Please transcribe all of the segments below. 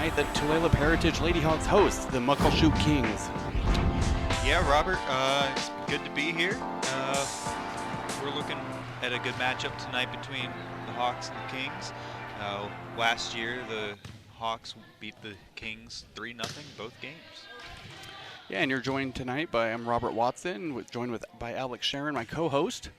tonight that Tulalip Heritage Ladyhawks host the Muckleshoot Kings. Yeah, Robert, it's good to be here. We're looking at a good matchup tonight between the Hawks and the Kings. Last year, the Hawks beat the Kings 3-0 both games. Yeah, and you're joined tonight by I'm Robert Watson, joined by Alex Sharon, my co-host.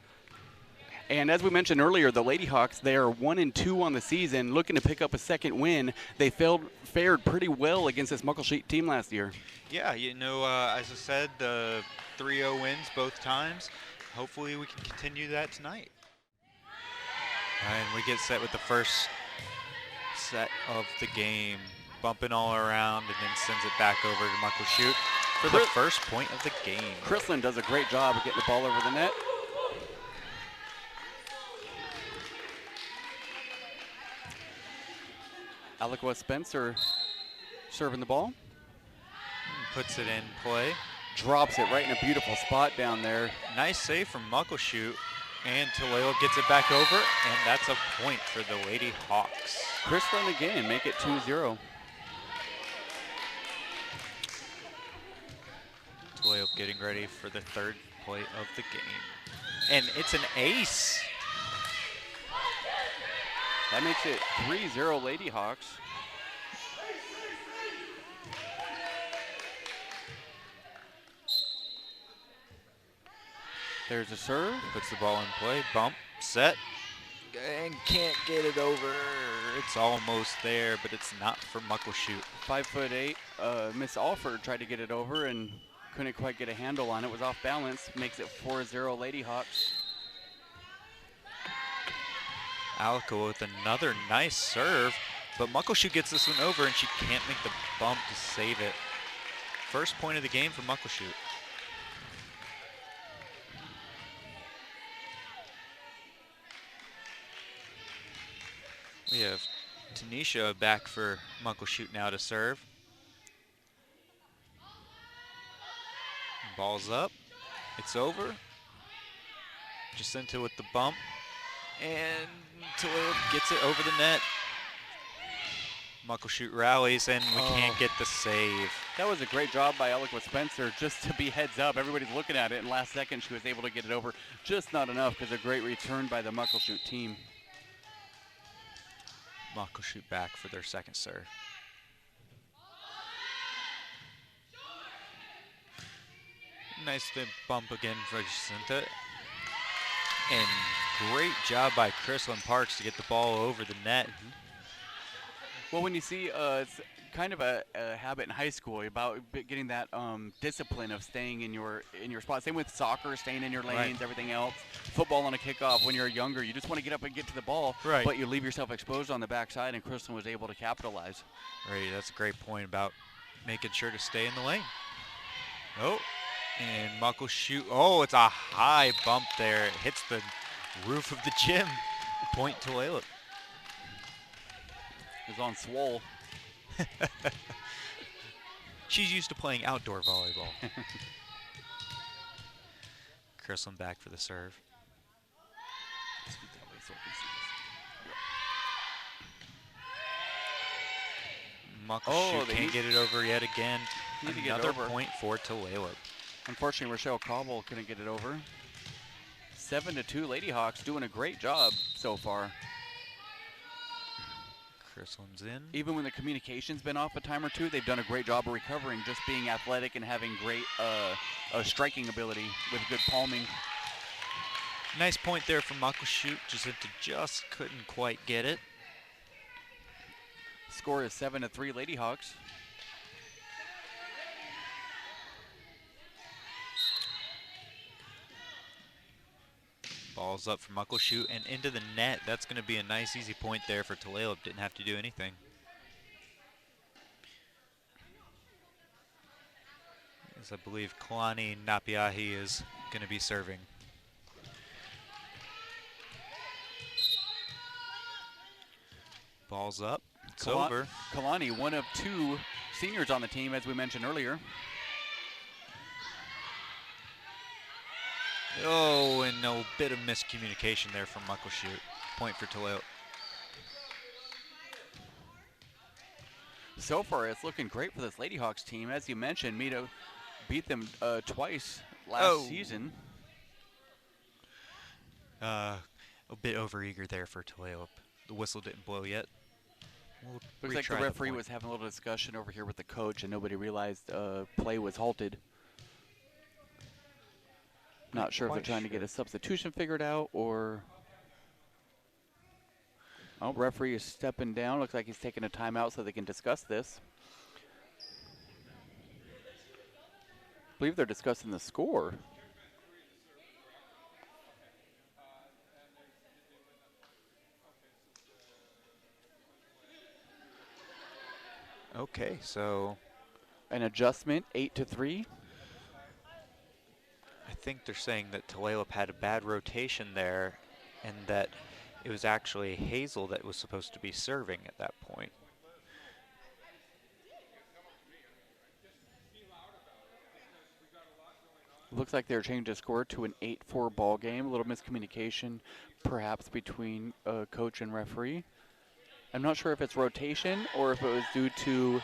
And as we mentioned earlier, the Ladyhawks, they are 1-2 on the season, looking to pick up a second win. They fared pretty well against this Muckleshoot team last year. Yeah, you know, as I said, 3-0 wins both times. Hopefully we can continue that tonight. And we get set with the first set of the game. Bumping all around and then sends it back over to Muckleshoot for the first point of the game. Chrislin does a great job of getting the ball over the net. Aliqua Spencer serving the ball. Puts it in play. Drops it right in a beautiful spot down there. Nice save from Muckleshoot. And Tulalip gets it back over, and that's a point for the Lady Hawks. Chrislin again, make it 2-0. Tulalip getting ready for the third play of the game. And it's an ace. That makes it 3-0 Ladyhawks. There's a serve. Puts the ball in play. Bump, set, and can't get it over. It's almost there, but it's not for Muckleshoot. 5'8", Miss Alford tried to get it over and couldn't quite get a handle on it. Was off balance. Makes it 4-0 Ladyhawks. Aliqua with another nice serve, but Muckleshoot gets this one over and she can't make the bump to save it. First point of the game for Muckleshoot. We have Tanisha back for Muckleshoot now to serve. Ball's up, it's over. Jacinta with the bump. And Tulalip gets it over the net. Muckleshoot rallies, and we can't get the save. That was a great job by Aliqua Spencer just to be heads up. Everybody's looking at it, and last second she was able to get it over. Just not enough because a great return by the Muckleshoot team. Muckleshoot back for their second serve. Nice bump again for Jacinta. And great job by Chrislin Parks to get the ball over the net. Well, when you see it's kind of a habit in high school about getting that discipline of staying in your spot. Same with soccer, staying in your lanes, everything else. Football on a kickoff, when you're younger, you just want to get up and get to the ball, but you leave yourself exposed on the backside, and Chrislin was able to capitalize. Right, that's a great point about making sure to stay in the lane. Oh, and Muckleshoot. Oh, it's a high bump there. It hits the roof of the gym. Point Tulalip. It's on Swole. She's used to playing outdoor volleyball. Chrislin back for the serve. Muckleshoot can't get it over yet again. Another point for Tulalip. Unfortunately, Rochelle Cobble couldn't get it over. 7-2 Ladyhawks doing a great job so far. Chrislin's in. Even when the communication's been off a time or two, they've done a great job of recovering, just being athletic and having great striking ability with good palming. Nice point there from Muckleshoot. Just couldn't quite get it. Score is 7-3 Ladyhawks. Ball's up for Muckleshoot and into the net. That's going to be a nice, easy point there for Tulalip. Didn't have to do anything. As I believe Kalani Napiahi is going to be serving. Ball's up. It's over. Kalani, one of two seniors on the team, as we mentioned earlier. Oh, and a bit of miscommunication there from Muckleshoot. Point for Tulalip. So far, it's looking great for this Lady Hawks team. As you mentioned, Mito beat them twice last season. A bit overeager there for Tulalip. The whistle didn't blow yet. We'll Looks like the referee was having a little discussion over here with the coach, and nobody realized play was halted. Not sure if they're trying to get a substitution figured out or... Oh, referee is stepping down. Looks like he's taking a timeout so they can discuss this. I believe they're discussing the score. Okay, so an adjustment, 8-3. I think they're saying that Tulalip had a bad rotation there and that it was actually Hazel that was supposed to be serving at that point. Looks like they're changing the score to an 8-4 ball game. A little miscommunication perhaps between coach and referee. I'm not sure if it's rotation or if it was due to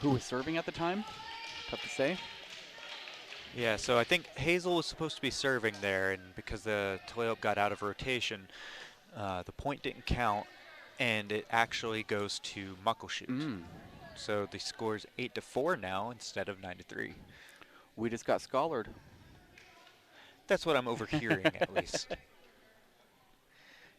who was serving at the time. Tough to say. Yeah, so I think Hazel was supposed to be serving there, and because the Tulalip got out of rotation, the point didn't count, and it actually goes to Muckleshoot. So the score's 8-4 now instead of 9-3. We just got scholared. That's what I'm overhearing, at least.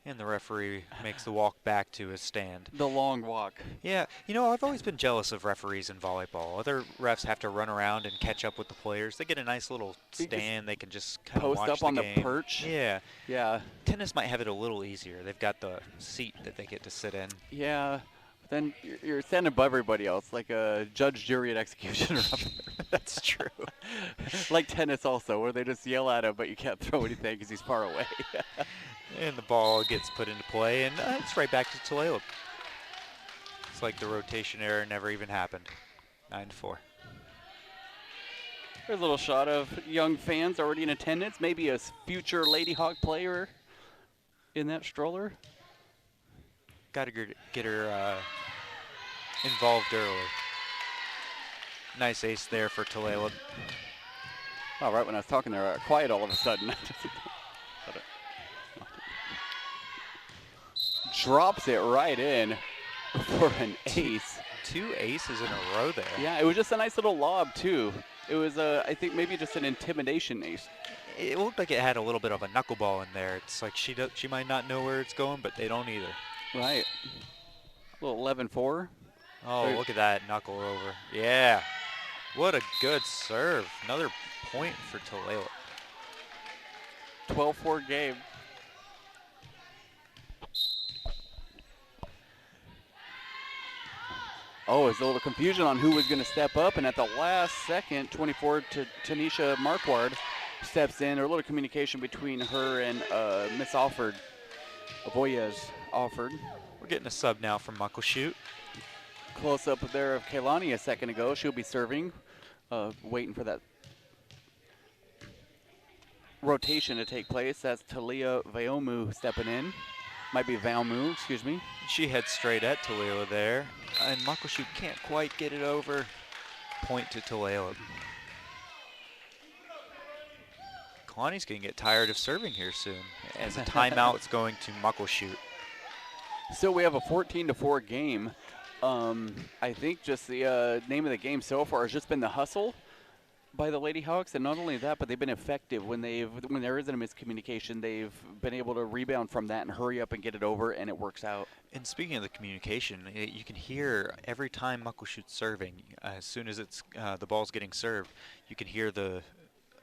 And the referee makes the walk back to his stand. The long walk. Yeah, you know, I've always been jealous of referees in volleyball. Other refs have to run around and catch up with the players. They get a nice little stand. They can just kind of watch post up on the the perch. Yeah. Yeah. Tennis might have it a little easier. They've got the seat that they get to sit in. Yeah. Then you're standing above everybody else, like a judge, jury, and executioner up there. That's true. Like tennis also, where they just yell at him, but you can't throw anything because he's far away. And the ball gets put into play, and it's right back to Tulalip. It's like the rotation error never even happened. 9-4. There's a little shot of young fans already in attendance, maybe a future Lady Hawk player in that stroller. Got to get her involved early. Nice ace there for Tulalip. All right, when I was talking, they were quiet all of a sudden. Drops it right in for an ace. Two aces in a row there. Yeah, it was just a nice little lob, too. It was, I think, maybe just an intimidation ace. It looked like it had a little bit of a knuckleball in there. It's like she might not know where it's going, but they don't either. Right. A little 11-4. Oh, look at that knuckle over. Yeah. What a good serve. Another point for Tulalip. 12-4 game. Oh, there's a little confusion on who was going to step up, and at the last second, 24 to Tanisha Marquard steps in. There's a little communication between her and Miss Alford, Avoyas Alford. We're getting a sub now from Muckleshoot. Close up there of Kaylani a second ago. She'll be serving, waiting for that rotation to take place. That's Talia Vaomu stepping in. Might be Valmu, excuse me. She heads straight at Talia there, and Muckleshoot can't quite get it over. Point to Tulalip. Kalani's going to get tired of serving here soon. As a timeout, it's going to Muckleshoot. So we have a 14-4 game. I think just the name of the game so far has just been the hustle by the Lady Hawks, and not only that, but they've been effective when there isn't a miscommunication. They've been able to rebound from that and hurry up and get it over, and it works out. And speaking of the communication, you can hear every time Muckleshoot's serving, as soon as it's the ball's getting served, you can hear the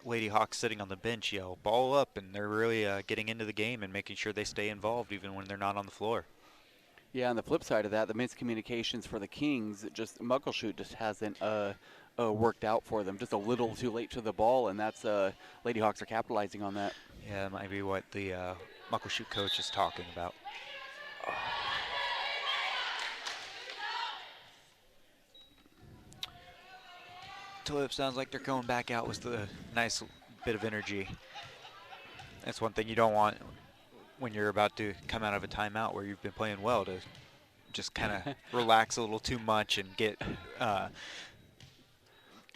Lady Hawks sitting on the bench yell, "Ball up," and they're really getting into the game and making sure they stay involved even when they're not on the floor. Yeah, on the flip side of that, the miscommunications for the Kings, just Muckleshoot just hasn't worked out for them. Just a little too late to the ball, and that's Lady Hawks are capitalizing on that. Yeah, that might be what the Muckleshoot coach is talking about. Tulalip sounds like they're going back out with a nice bit of energy. That's one thing you don't want when you're about to come out of a timeout where you've been playing well, to just kind of relax a little too much and get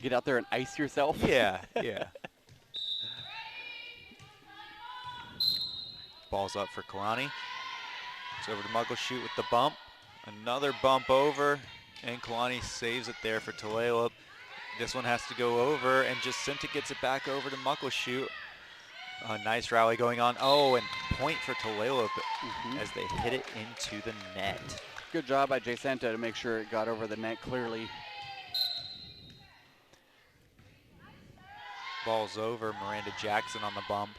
Get out there and ice yourself. yeah. Ball's up for Kalani. It's over to Muckleshoot with the bump. Another bump over, and Kalani saves it there for Tulalip. This one has to go over, and Jacinta gets it back over to Muckleshoot. A nice rally going on. Oh, and point for Tulalip as they hit it into the net. Good job by Jacinta to make sure it got over the net clearly. Ball's over. Miranda Jackson on the bump.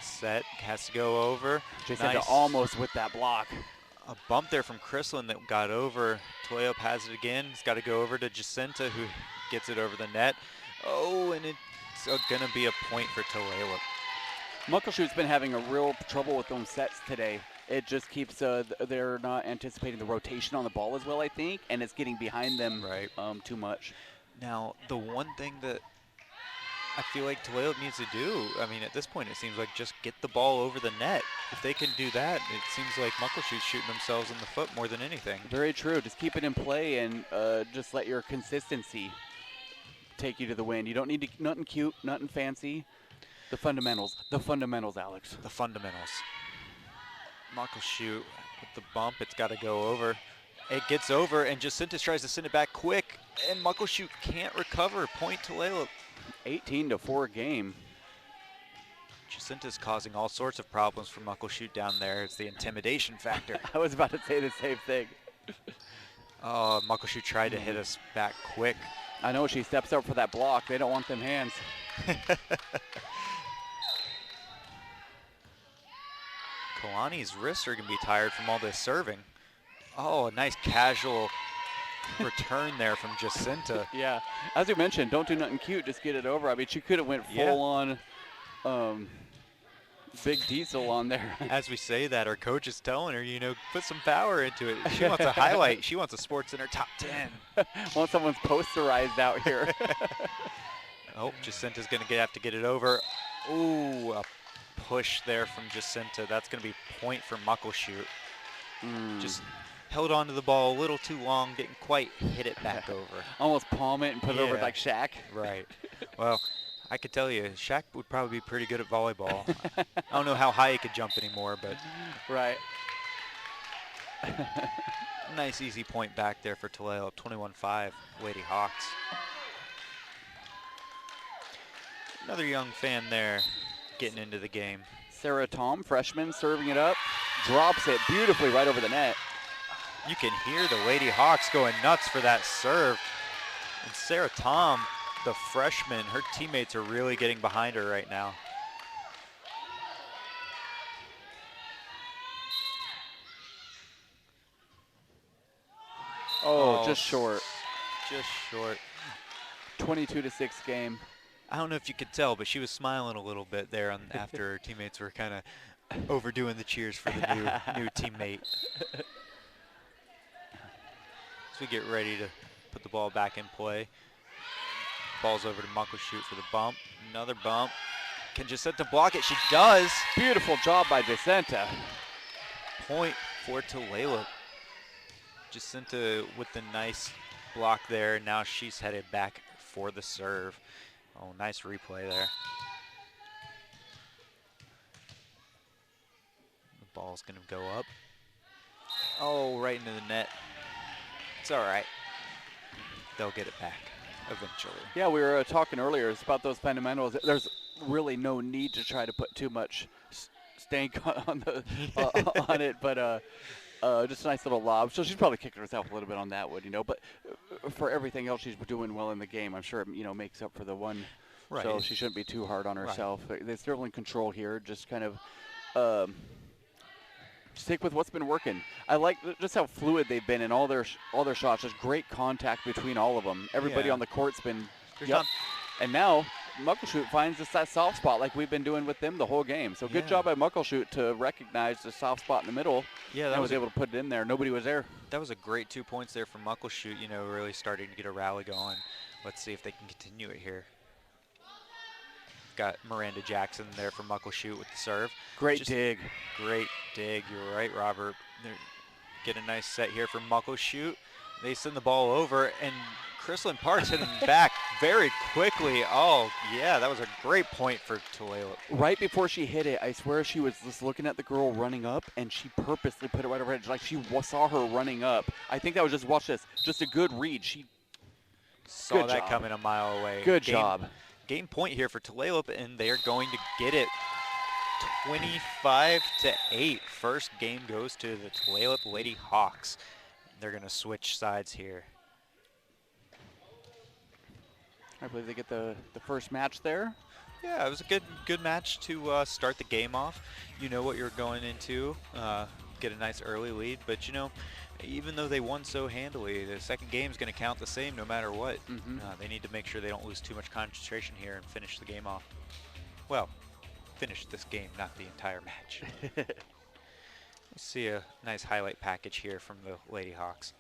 Set, has to go over. Jacinta Nice. almost with that block. A bump there from Chrislin that got over. Tulalip has it again. It's got to go over to Jacinta, who gets it over the net. Oh, and it's going to be a point for Tulalip. Muckleshoot's been having a real trouble with those sets today. It just keeps, they're not anticipating the rotation on the ball as well, I think, and it's getting behind them too much. Now, the one thing that I feel like Tulalip needs to do, I mean, at this point, it seems like just get the ball over the net. If they can do that, it seems like Muckleshoot's shooting themselves in the foot more than anything. Very true. Just keep it in play and just let your consistency take you to the win. You don't need to, nothing cute, nothing fancy. The fundamentals, Alex. The fundamentals. Muckleshoot with the bump, it's got to go over. It gets over, and Jacinta tries to send it back quick, and Muckleshoot can't recover. Point Tulalip. 18-4 game. Jacinta's causing all sorts of problems for Muckleshoot down there. It's the intimidation factor. I was about to say the same thing. Oh, Muckleshoot tried to hit us back quick. I know she steps up for that block. They don't want them hands. Kalani's wrists are going to be tired from all this serving. Oh, a nice casual return there from Jacinta. Yeah, as you mentioned, don't do nothing cute, just get it over. I mean, she could have went full on big diesel on there. As we say that, our coach is telling her, you know, put some power into it. She wants a highlight. She wants a Sports Center top 10. Want someone's posterized out here. Oh, Jacinta's going to have to get it over. Ooh, a push there from Jacinta. That's going to be point for Muckleshoot. Just held on to the ball a little too long, didn't quite hit it back over. Almost palm it and put it over like Shaq. Right. Well, I could tell you, Shaq would probably be pretty good at volleyball. I don't know how high he could jump anymore, but. Right. Nice easy point back there for Tulalip, 21-5, Lady Hawks. Another young fan there getting into the game. Sarah Tom, freshman, serving it up, drops it beautifully right over the net. You can hear the Lady Hawks going nuts for that serve. And Sarah Tom, the freshman, her teammates are really getting behind her right now. Oh, just short. Just short. 22-6 game. I don't know if you could tell, but she was smiling a little bit there after her teammates were kind of overdoing the cheers for the new teammate. As we get ready to put the ball back in play. Ball's over to Muckleshoot for the bump. Another bump. Can Jacinta block it? She does. Beautiful job by Jacinta. Point for Tulalip. Jacinta with the nice block there. Now she's headed back for the serve. Oh, nice replay there. The ball's going to go up. Oh, right into the net. It's all right. They'll get it back eventually. Yeah, we were talking earlier. It's about those fundamentals. There's really no need to try to put too much stank on the on it, but just a nice little lob. So she's probably kicking herself a little bit on that one, you know. But for everything else she's doing well in the game, I'm sure it, makes up for the one. Right. So she shouldn't be too hard on herself. Right. They're still in control here. Just kind of stick with what's been working. I like just how fluid they've been in all their shots. Just great contact between all of them. Everybody on the court's been. And now Muckleshoot finds that soft spot like we've been doing with them the whole game. So good job by Muckleshoot to recognize the soft spot in the middle. Yeah, that was able to put it in there. Nobody was there. That was a great 2 points there from Muckleshoot. Really starting to get a rally going. Let's see if they can continue it here. Got Miranda Jackson there for Muckleshoot with the serve. Great dig. Great dig. You're right, Robert. They're get a nice set here from Muckleshoot. They send the ball over, and Chrislyn Parks hitting back very quickly. Oh, yeah, that was a great point for Tulalip. Right before she hit it, I swear she was just looking at the girl running up, and she purposely put it right over her head. Like she saw her running up. I think that was just, watch this, just a good read. She saw that coming a mile away. Good job. Game point here for Tulalip, and they are going to get it 25-8. First game goes to the Tulalip Lady Hawks. They're going to switch sides here. I believe they get the first match there. Yeah, it was a good match to start the game off. You know what you're going into, get a nice early lead. But, you know, even though they won so handily, the second game is going to count the same no matter what. They need to make sure they don't lose too much concentration here and finish the game off. Well, finish this game, not the entire match. Let's see a nice highlight package here from the Lady Hawks.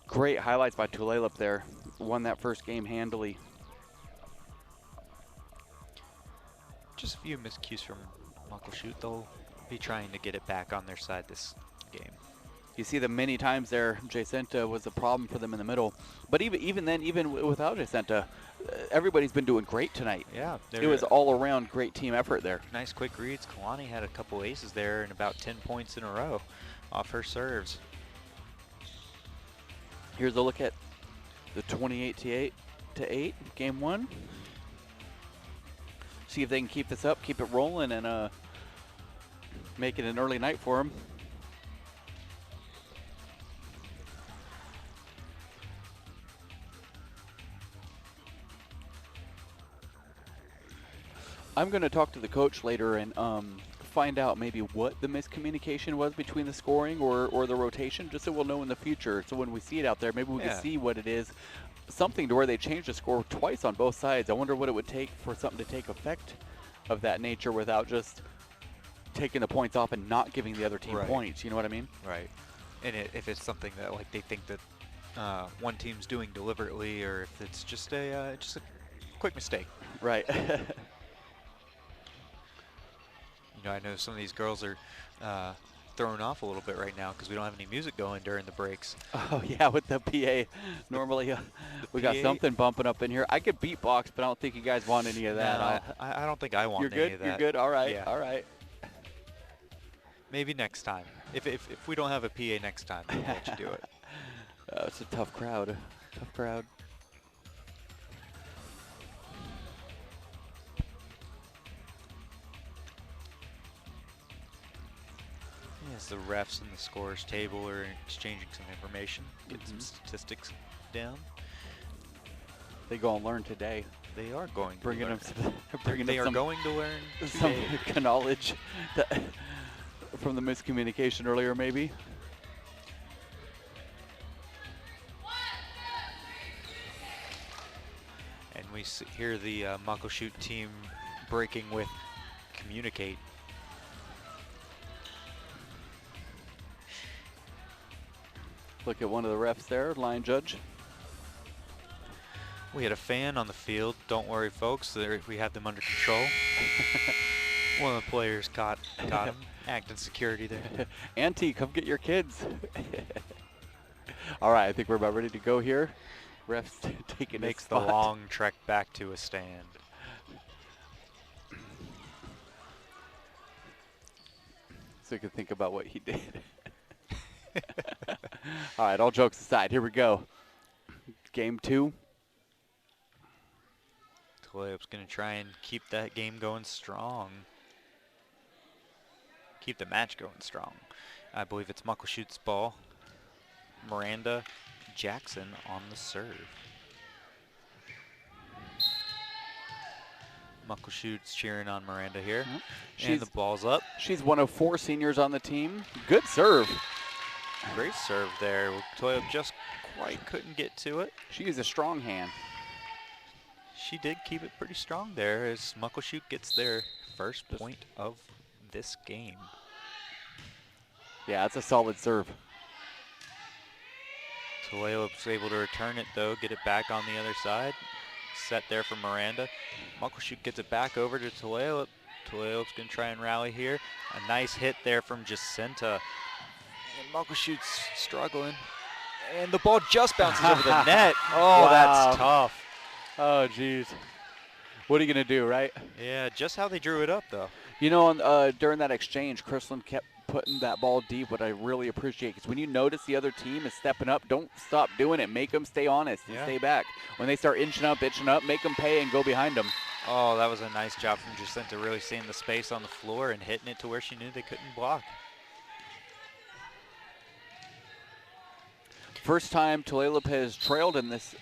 Great highlights by Tulalip there. Won that first game handily. Just a few miscues from Muckleshoot. They'll be trying to get it back on their side this game. You see them many times there. Jacinta was a problem for them in the middle. But even then, even without Jacinta, everybody's been doing great tonight. Yeah. It was all around great team effort there. Nice quick reads. Kalani had a couple aces there and about 10 points in a row off her serves. Here's a look at the 28-8 game one. See if they can keep this up, keep it rolling, and make it an early night for them. I'm going to talk to the coach later and find out maybe what the miscommunication was between the scoring or the rotation, just so we'll know in the future. So when we see it out there, maybe we can see what it is. Something to where they changed the score twice on both sides. I wonder what it would take for something to take effect of that nature without just taking the points off and not giving the other team points. You know what I mean? Right. And if it's something that like they think that one team's doing deliberately, or if it's just a quick mistake. Right. You know, I know some of these girls are thrown off a little bit right now because we don't have any music going during the breaks. Oh, yeah, with the PA. Normally, we got something bumping up in here. I could beatbox, but I don't think you guys want any of that. No, I don't think I want any of that. You're good? All right, all right. Maybe next time. If we don't have a PA next time, we'll let you do it. It's a tough crowd. Tough crowd. Yes, the refs and the scores table are exchanging some information, getting some statistics down. They go and learn today. They are going to bringing learn. They are going to learn some knowledge from the miscommunication earlier, maybe. And we hear the Muckleshoot team breaking with communicate. Look at one of the refs there, line judge. We had a fan on the field. Don't worry, folks. We have them under control. One of the players caught him acting security there. Auntie, come get your kids. All right, I think we're about ready to go here. Refs taking makes the long trek back to a stand. So you can think about what he did. All right, all jokes aside, here we go. Game two. Tulalip's going to try and keep that game going strong. Keep the match going strong. I believe it's Muckleshoot's ball. Miranda Jackson on the serve. Muckleshoot's cheering on Miranda here. And the ball's up. She's one of 4 seniors on the team. Good serve. Great serve there. Tulalip just quite couldn't get to it. She is a strong hand. She did keep it pretty strong there as Muckleshoot gets their first point of this game. Yeah, it's a solid serve. Tulalip's able to return it though, get it back on the other side. Set there for Miranda. Muckleshoot gets it back over to Tulalip. Tulalip's gonna try and rally here. A nice hit there from Jacinta. And Muckleshoot's struggling. And the ball just bounces over the net. Oh, wow. That's tough. Oh, geez. What are you going to do, right? Yeah, just how they drew it up, though. You know, during that exchange, Chrisland kept putting that ball deep, what I really appreciate. Because when you notice the other team is stepping up, don't stop doing it. Make them stay honest and stay back. When they start inching up, make them pay and go behind them. Oh, that was a nice job from Jacinta, really seeing the space on the floor and hitting it to where she knew they couldn't block. First time Tulalip has trailed in this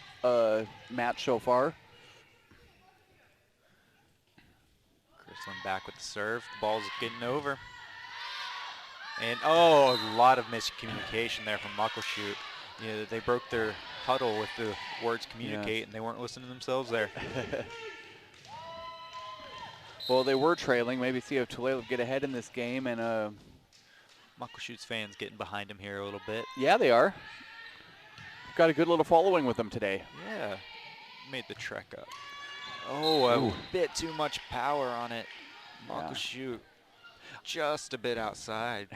match so far. Chrisland back with the serve. The ball's getting over. And, oh, a lot of miscommunication there from Muckleshoot. You know, they broke their huddle with the words communicate, and they weren't listening to themselves there. Well, they were trailing. Maybe see if Tulalip get ahead in this game. And Muckleshoot's fans getting behind him here a little bit. Yeah, they are. Got a good little following with them today. Yeah, made the trek up. Oh, a bit too much power on it. Muckleshoot just a bit outside.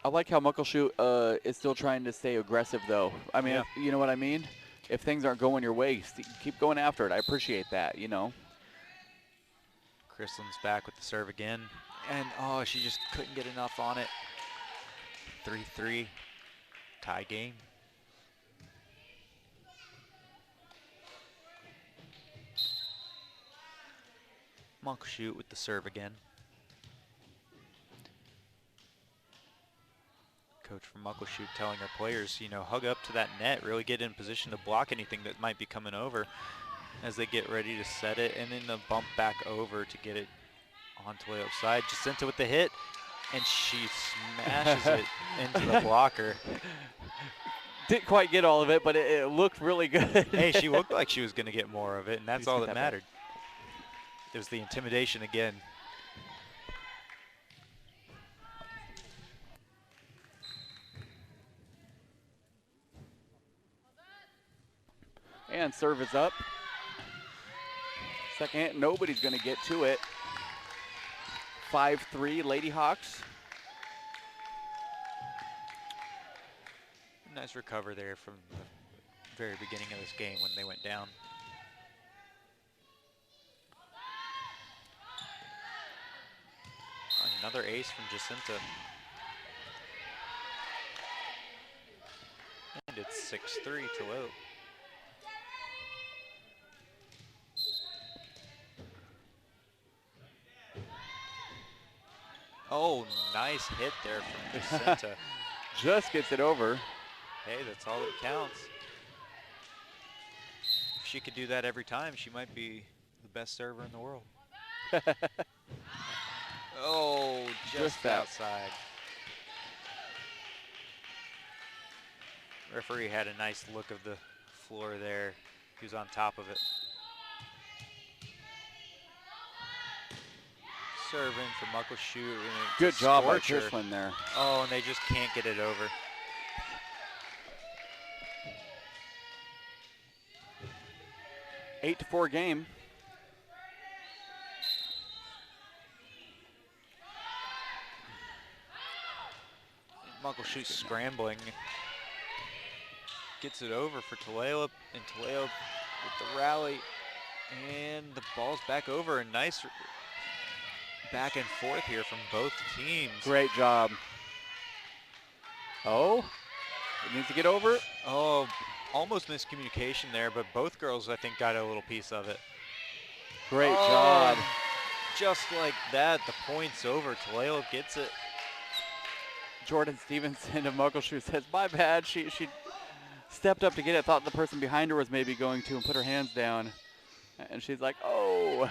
I like how Muckleshoot is still trying to stay aggressive, though. I mean, you know what I mean? If things aren't going your way, keep going after it. I appreciate that, you know. Chrisland's back with the serve again. And, oh, she just couldn't get enough on it. 3-3. Tie game. Muckleshoot with the serve again. Coach from Muckleshoot telling our players, you know, hug up to that net, really get in position to block anything that might be coming over as they get ready to set it, and then the bump back over to get it onto the outside. Jacinta with the hit, and she smashes it into the blocker. Didn't quite get all of it, but it looked really good. Hey, she looked like she was going to get more of it, and that's all that mattered. It was the intimidation again. And serve is up. Second hit, nobody's going to get to it. 5-3 Lady Hawks. Nice recover there from the very beginning of this game when they went down. Another ace from Jacinta. And it's 6-3 Tulalip. Oh, nice hit there from Jacinta. Just gets it over. Hey, that's all that counts. If she could do that every time, she might be the best server in the world. Oh, just outside. Referee had a nice look of the floor there. He was on top of it. Serving for Muckleshoot. Good job by Chrisland there. Oh, and they just can't get it over. Eight to 4 game. Muckleshoot scrambling. Gets it over for Tulalip, and Tulalip with the rally. And the ball's back over. A nice back and forth here from both teams. Great job. Oh, it needs to get over. Oh, almost miscommunication there, but both girls, I think, got a little piece of it. Great job. Just like that, the point's over. Tulalip gets it. Jordan Stevenson of Muckleshoot says, my bad. She stepped up to get it, thought the person behind her was maybe going to, and put her hands down. And she's like, oh.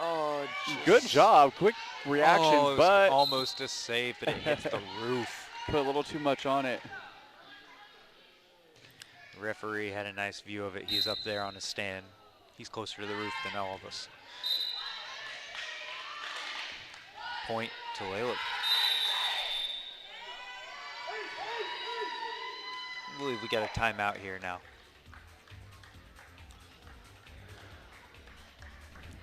Oh, good job. Quick reaction, oh, it but was almost a save, but it hits the roof. Put a little too much on it. The referee had a nice view of it. He's up there on his stand. He's closer to the roof than all of us. Point to Tulalip. I believe we got a timeout here now.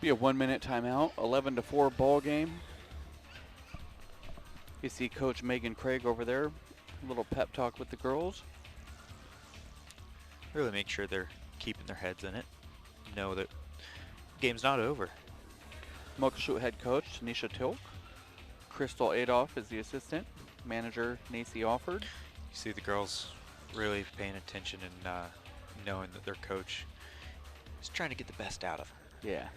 Be a 1-minute timeout. 11-4 ball game. You see Coach Megan Craig over there. A little pep talk with the girls. Really make sure they're keeping their heads in it. Know that the game's not over. Muckleshoot head coach Tanisha Tilk. Crystal Adolph is the assistant. Manager Nacy Offord. You see the girls really paying attention and knowing that their coach is trying to get the best out of her. Yeah.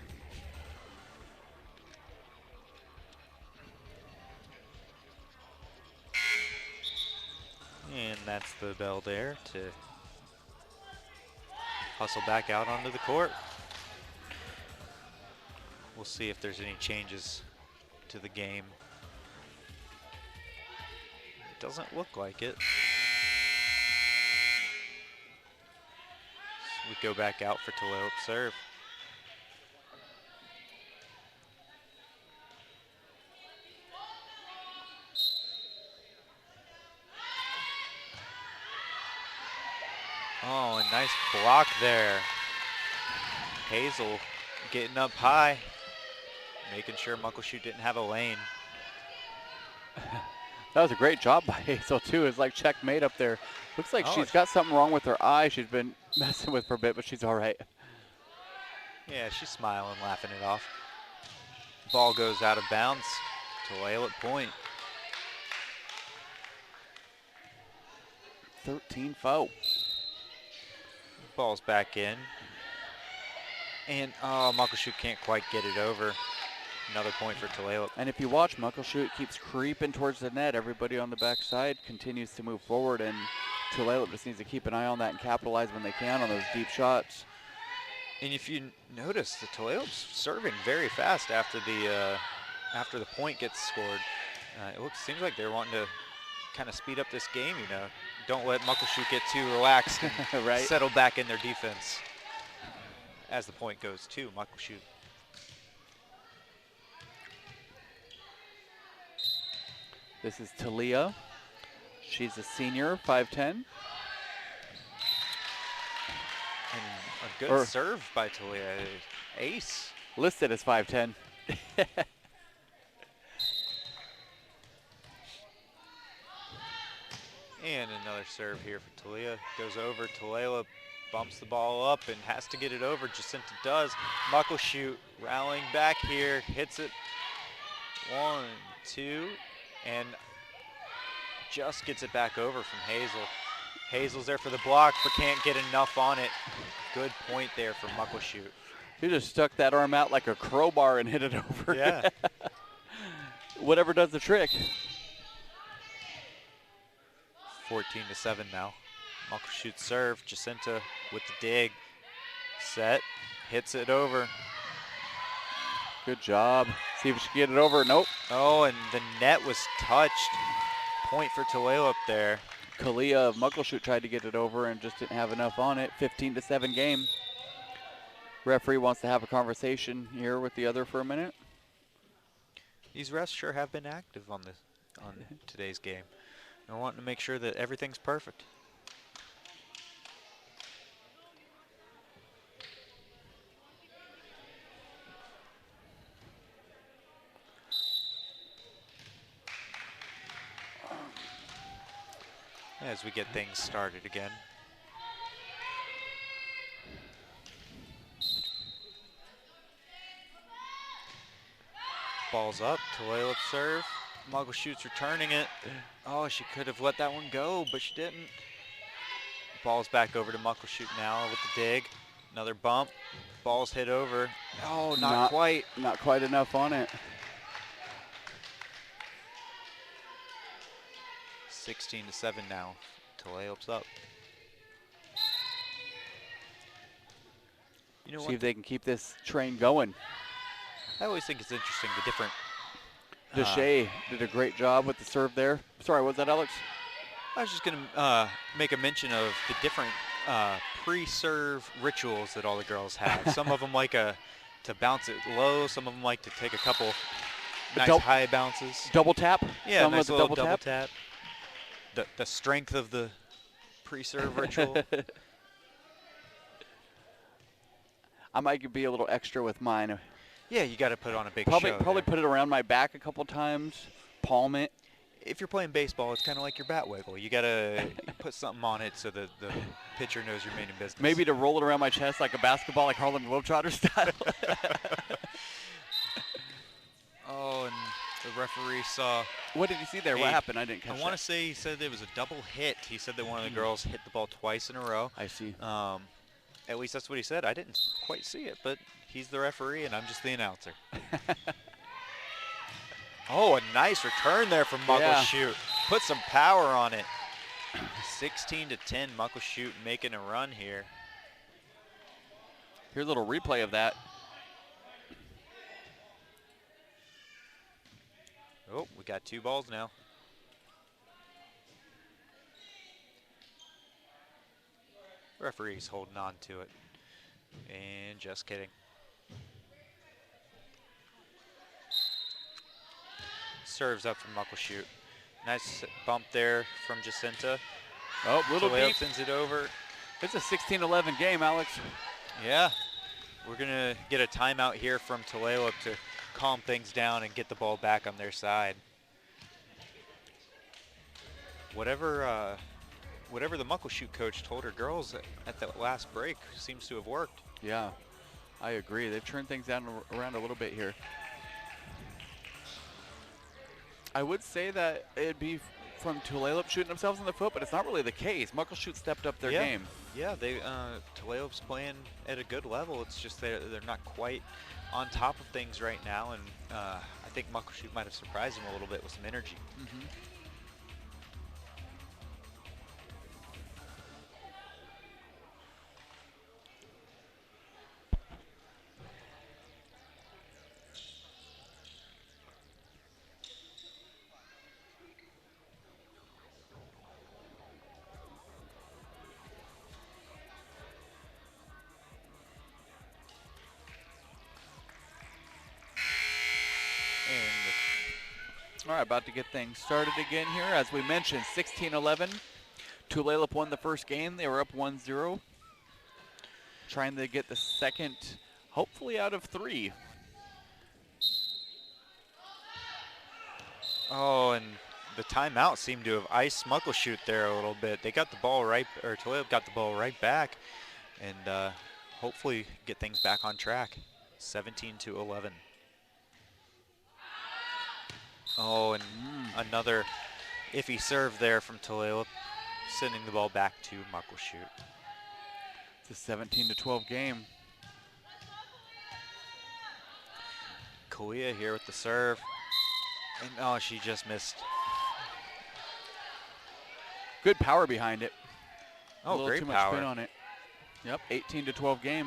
And that's the bell there to hustle back out onto the court. We'll see if there's any changes to the game. It doesn't look like it. We go back out for Tulalip serve. Oh, a nice block there. Hazel getting up high, making sure Muckleshoot didn't have a lane. That was a great job by Hazel too. It's like checkmate up there. Looks like she's got something wrong with her eye. She's been messing with for a bit, but she's all right. Yeah, she's smiling, laughing it off. Ball goes out of bounds. Tulalip point. 13-4. Ball's back in. And Muckleshoot can't quite get it over. Another point for Tulalip. And if you watch Muckleshoot, it keeps creeping towards the net. Everybody on the backside continues to move forward, and Tulalip just needs to keep an eye on that and capitalize when they can on those deep shots. And if you notice, the Tulalip's serving very fast after the point gets scored. It seems like they're wanting to kind of speed up this game, you know. Don't let Muckleshoot get too relaxed and right? Settle back in their defense as the point goes to Muckleshoot. This is Talia. She's a senior, 5'10". And a good serve by Talia. Ace. Listed as 5'10". And another serve here for Talia. Goes over, Tulalip bumps the ball up and has to get it over. Jacinta does. Muckleshoot rallying back here, hits it. 1, 2, and just gets it back over from Hazel. Hazel's there for the block, but can't get enough on it. Good point there for Muckleshoot. He just stuck that arm out like a crowbar and hit it over. Yeah. Whatever does the trick. 14-7 now. Muckleshoot serve. Jacinta with the dig. Set. Hits it over. Good job. See if she can get it over. Nope. Oh, and the net was touched. Point for Tulalip there. Kalia of Muckleshoot tried to get it over and just didn't have enough on it. 15-7 game. Referee wants to have a conversation here with the other for a minute. These refs sure have been active on today's game. They're wanting to make sure that everything's perfect. As we get things started again. Ball's up, Tulalip serve. Muckleshoot's returning it. Oh, she could have let that one go, but she didn't. Ball's back over to Muckleshoot now with the dig. Another bump. Ball's hit over. Oh, not quite. Not quite enough on it. 16-7 now. Tulalip's up. You know See what? if they can keep this train going. I always think it's interesting the different. Deshay did a great job with the serve there. Sorry, was that Alex? I was just going to make a mention of the different pre-serve rituals that all the girls have. Some of them like to bounce it low. Some of them like to take a couple nice high bounces. Double tap? Yeah, Some nice of the little double tap. The strength of the pre-serve ritual. I might be a little extra with mine. Yeah, you got to put on a big Probably show. put it around my back a couple times, palm it. If you're playing baseball, it's kind of like your bat wiggle. You got to put something on it so that the pitcher knows you're meaning business. Maybe to roll it around my chest like a basketball, like Harlem Globetrotter style. Oh, and the referee saw. What did he see there? What happened? I didn't catch I want to say he said it was a double hit. He said that one of the girls hit the ball twice in a row. I see. At least that's what he said. I didn't quite see it, but he's the referee and I'm just the announcer. Oh, a nice return there from Muckleshoot. Put some power on it. 16-10, Muckleshoot making a run here. Here's a little replay of that. Oh, we got 2 balls now. Referee's holding on to it. And just kidding. Serves up from Muckleshoot. Nice bump there from Jacinta. Oh, little deep. Sends it over. It's a 16-11 game, Alex. Yeah. We're going to get a timeout here from Tulalip to calm things down and get the ball back on their side. Whatever the Muckleshoot coach told her girls at that last break seems to have worked. Yeah, I agree. They've turned things around a little bit here. I would say that it'd be from Tulalip shooting themselves in the foot, but it's not really the case. Muckleshoot stepped up their game. Yeah, Tulalip's playing at a good level. It's just they're not quite on top of things right now, and I think Muckleshoot might have surprised them a little bit with some energy. Mm-hmm. All right, about to get things started again here. As we mentioned, 16-11. Tulalip won the first game. They were up 1-0. Trying to get the second, hopefully out of 3. Oh, and the timeout seemed to have iced Muckleshoot there a little bit. They got the ball right, or Tulalip got the ball right back, and hopefully get things back on track. 17-11. Oh, and another iffy serve there from Tulalip, sending the ball back to Muckleshoot. It's a 17-12 game. Kalia here with the serve. And oh, she just missed. Good power behind it. Oh, a little great too power. much spin on it. Yep, 18-12 game.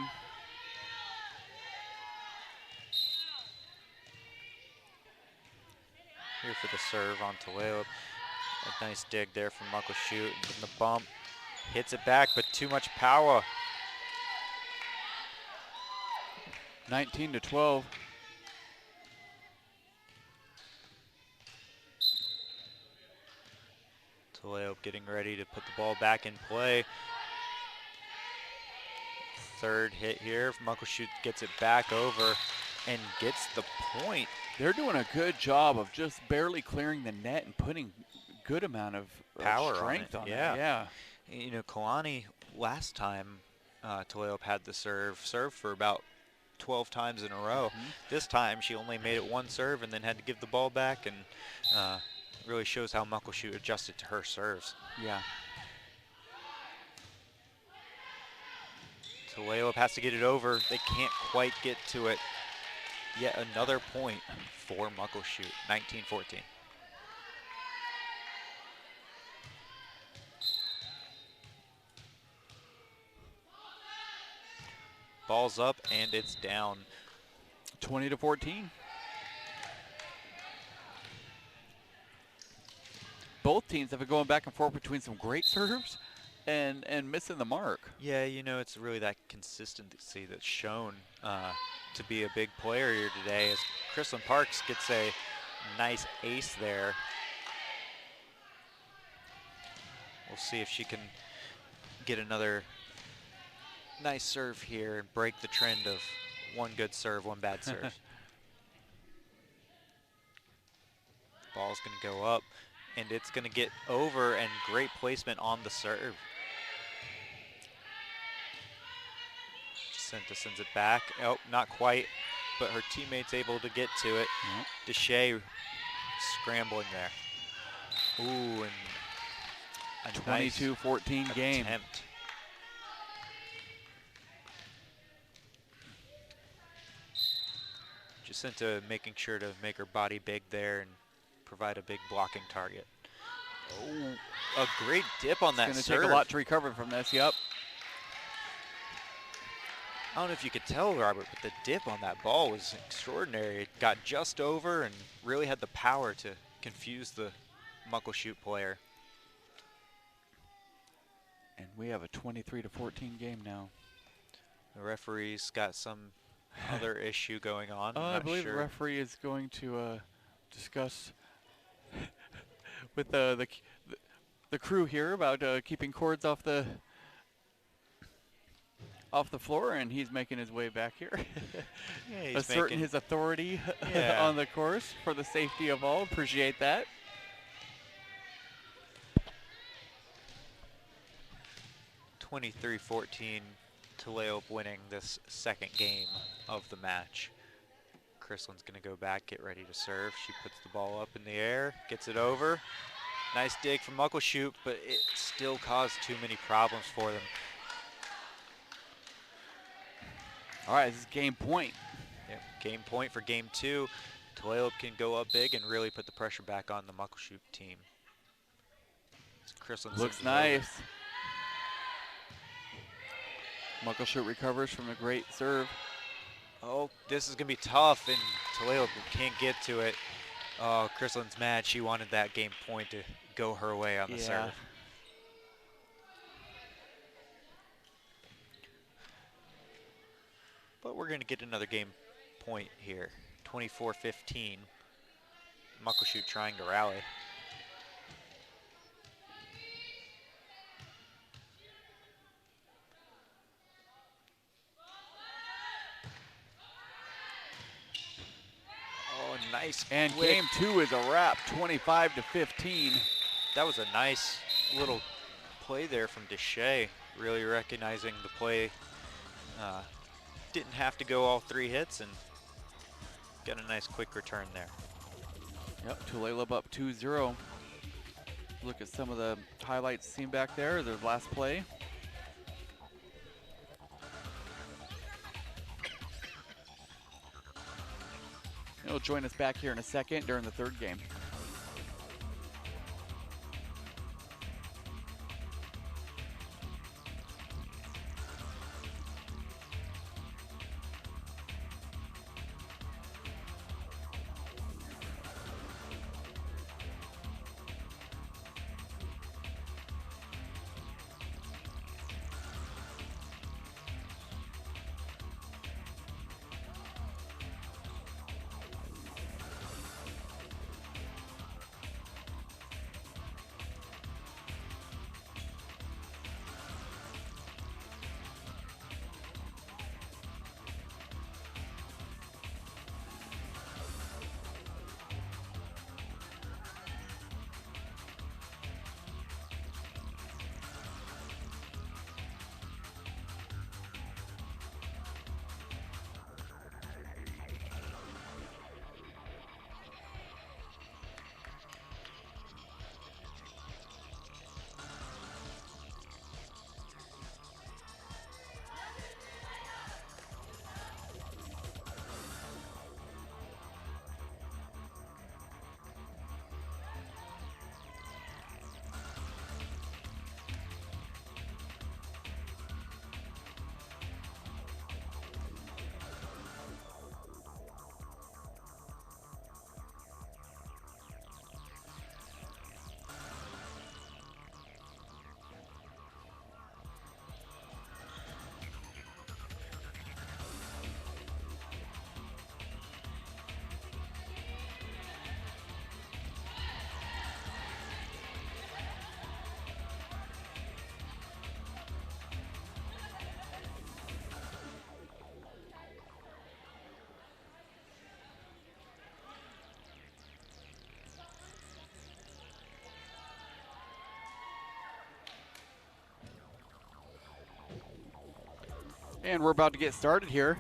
Here for the serve on Tulalip. A nice dig there from Muckleshoot. And the bump. Hits it back, but too much power. 19-12. Tulalip getting ready to put the ball back in play. Third hit here. Muckleshoot gets it back over and gets the point. They're doing a good job of just barely clearing the net and putting good amount of power strength on it. Yeah. You know, Kalani last time Tulalip had the served for about 12 times in a row. This time she only made it one serve and then had to give the ball back, and really shows how Muckleshoot adjusted to her serves. Yeah. Tulalip has to get it over. They can't quite get to it. Yet another point for Muckleshoot, 19-14. Ball's up and it's down. 20-14. Both teams have been going back and forth between some great serves and missing the mark. Yeah, you know, it's really that consistency that's shown to be a big player here today, as Chrislyn Parks gets a nice ace there. We'll see if she can get another nice serve here and break the trend of one good serve, one bad serve. Ball's going to go up, and it's going to get over, and great placement on the serve. Jacinta sends it back. Oh, not quite, but her teammate's able to get to it. Deshay scrambling there. Ooh, and a 22-14 game. Attempt. Jacinta making sure to make her body big there and provide a big blocking target. Oh, a great dip on that serve. It's going to take a lot to recover from this, yep. I don't know if you could tell, Robert, but the dip on that ball was extraordinary. It got just over and really had the power to confuse the Muckleshoot player. And we have a 23-14 game now. The referee's got some other issue going on. I believe the referee is going to discuss with the crew here about keeping cords off the floor, and he's making his way back here. Yeah, he's asserting his authority on the course for the safety of all. Appreciate that. (23-14), Tulalip winning this second game of the match. Chrisland's going to go back, get ready to serve. She puts the ball up in the air, gets it over. Nice dig from Muckleshoot, but it still caused too many problems for them. All right, this is game point. Yep, game point for game 2. Tulalip can go up big and really put the pressure back on the Muckleshoot team. Looks nice. Muckleshoot recovers from a great serve. Oh, this is going to be tough, and Tulalip can't get to it. Oh, Chrisland's mad. She wanted that game point to go her way on the serve. But we're going to get another game point here. 24-15. Muckleshoot trying to rally. Oh, nice. And game 2 is a wrap, 25-15. That was a nice little play there from Deshay, really recognizing the play. Didn't have to go all 3 hits and got a nice quick return there. Yep, Tulalip up 2-0. Look at some of the highlights seen back there, their last play. He'll join us back here in a second during the third game. And we're about to get started here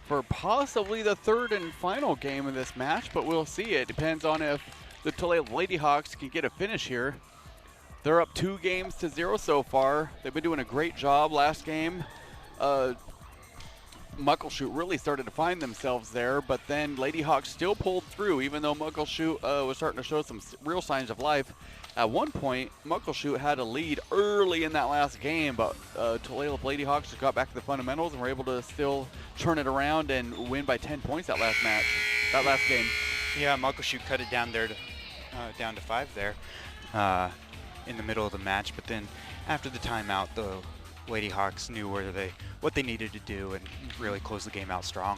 for possibly the third and final game of this match, but we'll see. It depends on if the Tulalip Ladyhawks can get a finish here. They're up 2-0 so far. They've been doing a great job last game. Muckleshoot really started to find themselves there, but then Ladyhawks still pulled through, even though Muckleshoot was starting to show some real signs of life. At one point, Muckleshoot had a lead early in that last game, but Tulalip Ladyhawks just got back to the fundamentals and were able to still turn it around and win by 10 points that last game. Yeah, Muckleshoot cut it down there down to 5 there in the middle of the match, but then after the timeout, the Ladyhawks knew what they needed to do and really closed the game out strong.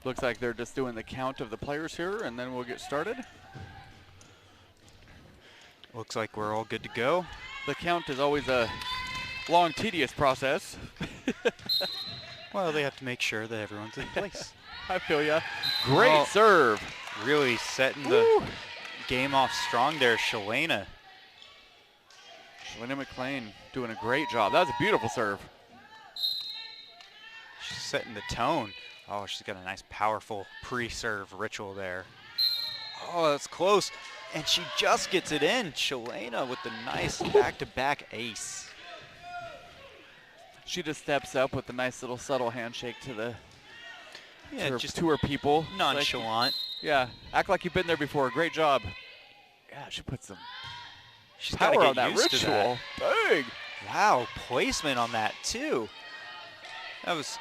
Looks like they're just doing the count of the players here, and then we'll get started. Looks like we're all good to go. The count is always a long, tedious process. Well, they have to make sure that everyone's in place. I feel ya. Great serve. Really setting the game off strong there, Shalana. Shalana McLean doing a great job. That was a beautiful serve. She's setting the tone. Oh, she's got a nice, powerful pre-serve ritual there. Oh, that's close. And she just gets it in. Shalana with the nice back-to-back ace. She just steps up with a nice little subtle handshake to to her people. Nonchalant. Yeah, act like you've been there before. Great job. Yeah, she put some She's power on got that ritual. Big. Wow, placement on that too.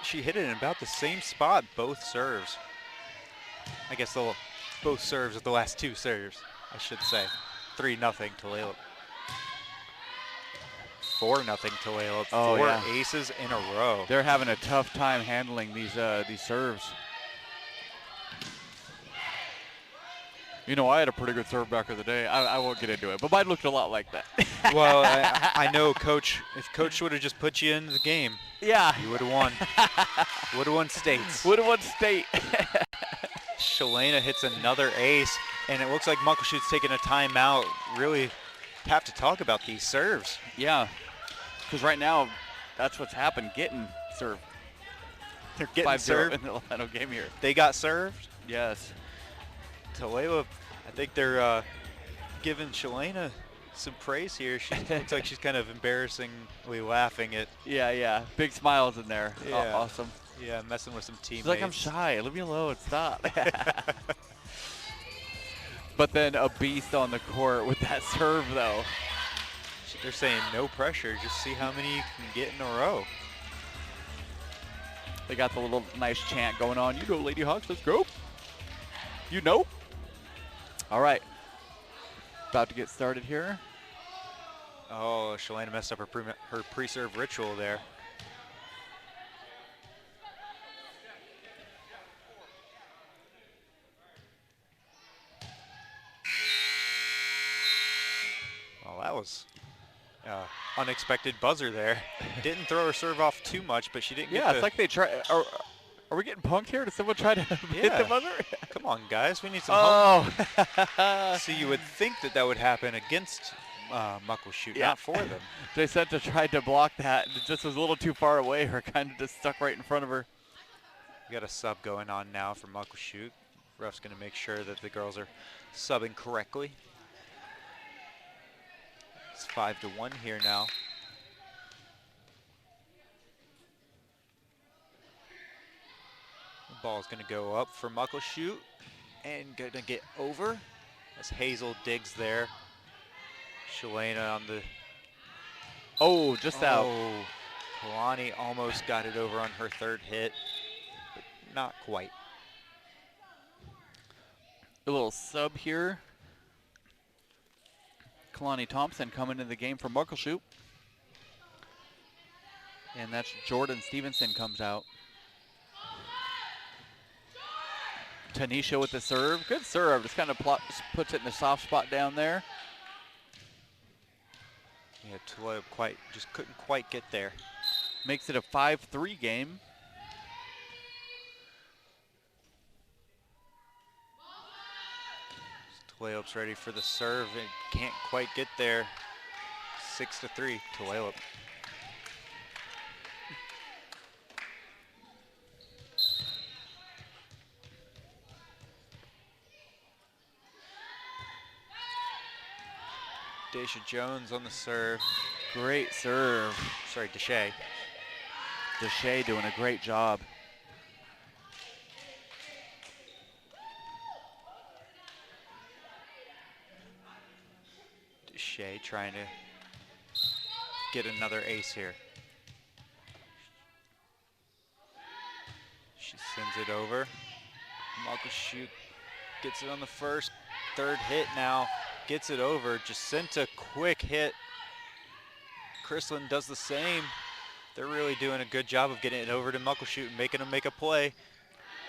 She hit it in about the same spot, both serves. I guess both serves of the last 2 serves, I should say. 3-0 Tulalip. 4-0 Tulalip. Oh, 4 yeah. aces in a row. They're having a tough time handling these serves. You know, I had a pretty good serve back in the day. I won't get into it, but mine looked a lot like that. Well, I know, Coach. If Coach would have just put you into the game, yeah, you would have won. Would have won states. Would have won state. Shalana hits another ace, and it looks like Muckleshoot's taking a timeout. Really have to talk about these serves. Yeah, because right now, that's what's happened, getting served. They're getting served in the final game here. They got served? Yes. Tulalip, I think they're giving Shalana some praise here. She looks like she's kind of embarrassingly laughing at. Yeah. Big smiles in there. Yeah. Awesome. Yeah, messing with some teammates. She's like, I'm shy. Leave me alone. Stop. But then a beast on the court with that serve, though. They're saying no pressure. Just see how many you can get in a row. They got the little nice chant going on. You know, Ladyhawks, let's go. You know. All right. About to get started here. Oh, Shalana messed up her pre-serve ritual there. Well, that was unexpected buzzer there. Didn't throw her serve off too much, but she didn't get it's like they try. Are we getting punked here? Did someone try to hit the buzzer? Come on, guys. We need some See, you would think that would happen against Muckleshoot, not for them. They said to try to block that. It just was a little too far away. Her kind of just stuck right in front of her. We got a sub going on now for Muckleshoot. Ref's going to make sure that the girls are subbing correctly. It's 5-1 here now. Ball's going to go up for Muckleshoot and going to get over as Hazel digs there. Shalana on the. Oh, just out. Kalani almost got it over on her 3rd hit, but not quite. A little sub here. Kalani Thompson coming into the game for Muckleshoot. And that's Jordan Stevenson comes out. Tanisha with the serve. Good serve. Just kind of puts it in the soft spot down there. Yeah, Tulalip just couldn't quite get there. Makes it a 5-3 game. Tulalip's ready for the serve and can't quite get there. 6-3, Tulalip. Daisha Jones on the serve. Great serve. Sorry, Deshay. Deshay doing a great job. Deshay trying to get another ace here. She sends it over. Muckleshoot gets it on the first, third hit now. Gets it over. Jacinta, quick hit. Chrislin does the same. They're really doing a good job of getting it over to Muckleshoot and making them make a play.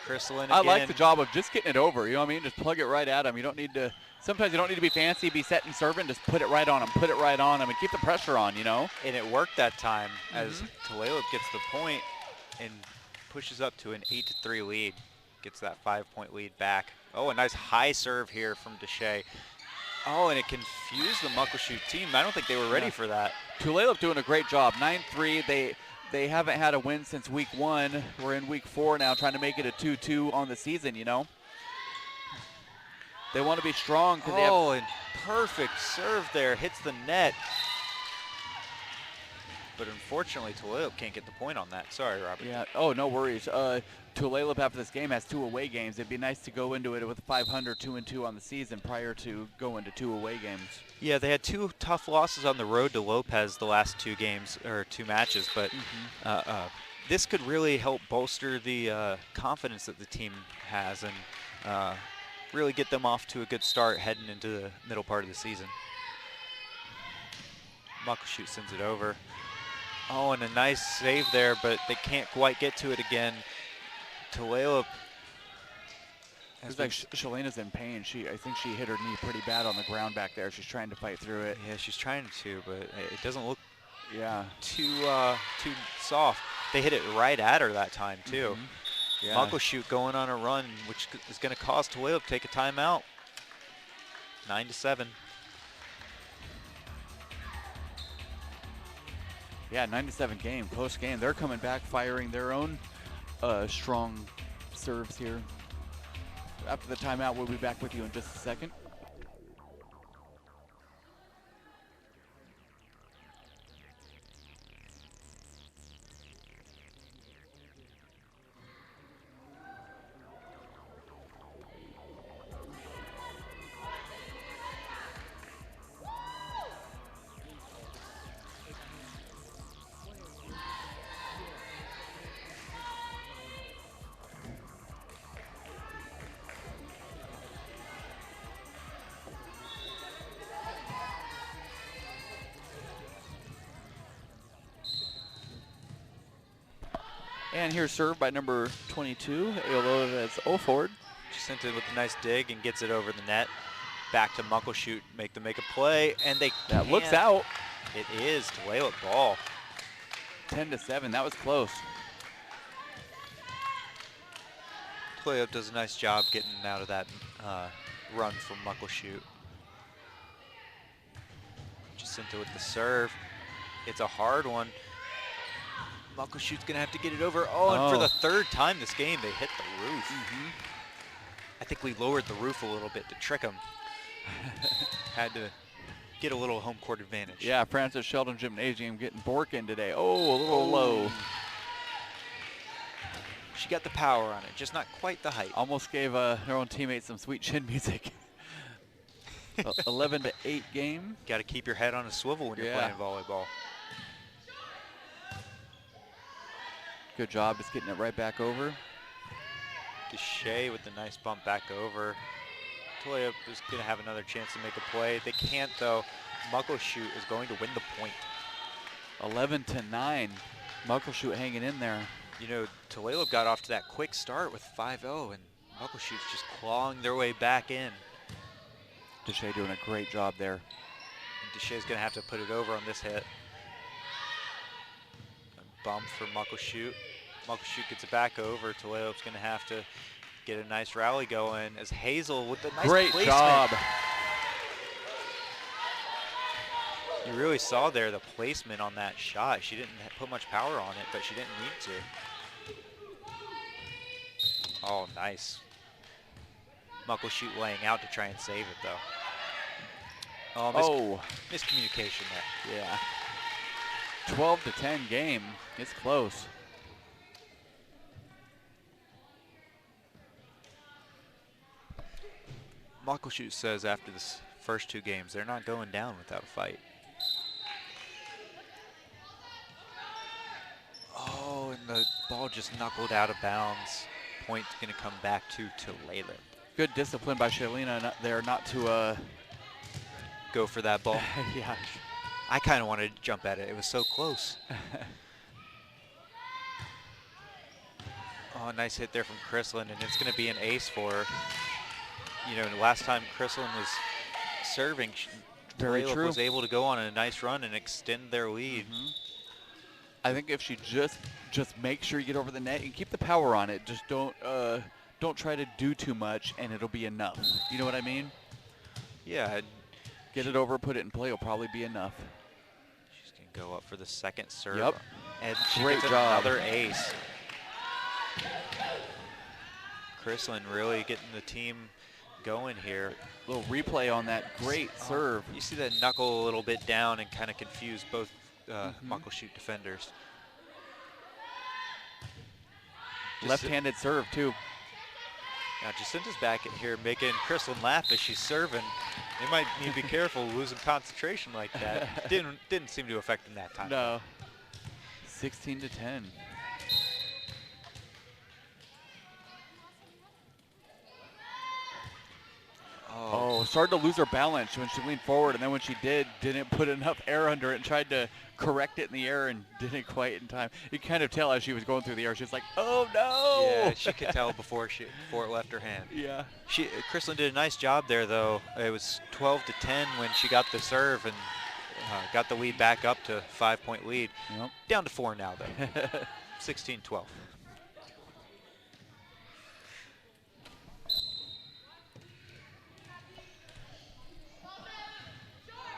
Chrislin again. I like the job of just getting it over. You know what I mean? Just plug it right at them. You don't need to. Sometimes you don't need to be fancy, be set and serving. Just put it right on them. Put it right on them, and keep the pressure on. You know. And it worked that time as Tulalip gets the point and pushes up to an 8-3 lead. Gets that 5-point lead back. Oh, a nice high serve here from Deshay. Oh, and it confused the Muckleshoot team. I don't think they were ready for that. Tulalip doing a great job. 9-3. They haven't had a win since week 1. We're in week 4 now, trying to make it a 2-2 on the season. You know. They want to be strong because they have. Oh, and perfect serve there. Hits the net. But unfortunately, Tulalip can't get the point on that. Sorry, Robert. Yeah. Oh, no worries. Tulalip after this game has 2 away games. It'd be nice to go into it with 500, 2-2 on the season prior to going to 2 away games. Yeah, they had 2 tough losses on the road to Lopez the last 2 games or 2 matches, but this could really help bolster the confidence that the team has and really get them off to a good start heading into the middle part of the season. Muckleshoot sends it over. Oh, and a nice save there, but they can't quite get to it again. Tulalip. It's like Shalena's in pain. I think she hit her knee pretty bad on the ground back there. She's trying to fight through it. Yeah, she's trying to, but it doesn't look too soft. They hit it right at her that time too. Yeah. Muckleshoot going on a run, which is going to cause Tulalip to take a timeout. 9-7. Yeah, 9-7 game, close game. They're coming back, firing their own strong serves here. After the timeout, we'll be back with you in just a second. And here's served by number 22, Eolova Olford. She sent it with a nice dig and gets it over the net. Back to Muckleshoot, make them make a play, and they That looks out. It is Tulalip ball. 10-7, that was close. Tulalip does a nice job getting out of that run from Muckleshoot. Jacinta with the serve. It's a hard one. Muckleshoot's gonna have to get it over. Oh, and for the 3rd time this game, they hit the roof. I think we lowered the roof a little bit to trick them. Had to get a little home court advantage. Yeah, Francis Sheldon Gymnasium getting Borkin today. Oh, a little low. She got the power on it, just not quite the height. Almost gave her own teammates some sweet chin music. 11-8 game. Got to keep your head on a swivel when you're playing volleyball. Good job, just getting it right back over. Deshay with the nice bump back over. Tulalip is going to have another chance to make a play. They can't, though. Muckleshoot is going to win the point. 11-9. Muckleshoot hanging in there. You know, Tulalip got off to that quick start with 5-0, and Muckleshoot's just clawing their way back in. Deshay doing a great job there. And Deshay's going to have to put it over on this hit. A bump for Muckleshoot. Muckleshoot gets it back over. Tulalip's going to have to get a nice rally going as Hazel with the nice great placement. job. really saw there the placement on that shot. She didn't put much power on it, but she didn't need to. Oh, nice. Muckleshoot laying out to try and save it, though. Oh, miscommunication there. Yeah. 12-10 game. It's close. Muckleshoot says after this first 2 games, they're not going down without a fight. Oh, and the ball just knuckled out of bounds. Point's going to come back to Tulalip. Good discipline by Shalina there not to go for that ball. Yeah. I kind of wanted to jump at it. It was so close. Oh, nice hit there from Chrislin, and it's going to be an ace for her. You know, last time Chrislin was serving, Tulalip was able to go on a nice run and extend their lead. I think if she just make sure you get over the net and keep the power on it, just don't try to do too much, and it'll be enough. You know what I mean? Yeah. Get it over, put it in play, will probably be enough. She's going to go up for the second serve. Yep. And she Great gets job. Another ace. Chrislin really getting the team going here. Little replay on that great serve. You see that knuckle a little bit down and kind of confuse both Muckleshoot defenders. Left-handed serve, too. Now, Jacinta's back in here making Chrislin laugh as she's serving. They might need to be careful losing concentration like that. Didn't seem to affect them that time. No. 16-10. Oh, started to lose her balance when she leaned forward, and then when she didn't put enough air under it and tried to correct it in the air and didn't quite in time. You kind of tell as she was going through the air, she was like, oh no! Yeah, she could tell before it left her hand. Yeah. Chrislin did a nice job there, though. It was 12-10 when she got the serve and got the lead back up to 5-point lead. Yep. Down to 4 now, though. 16-12.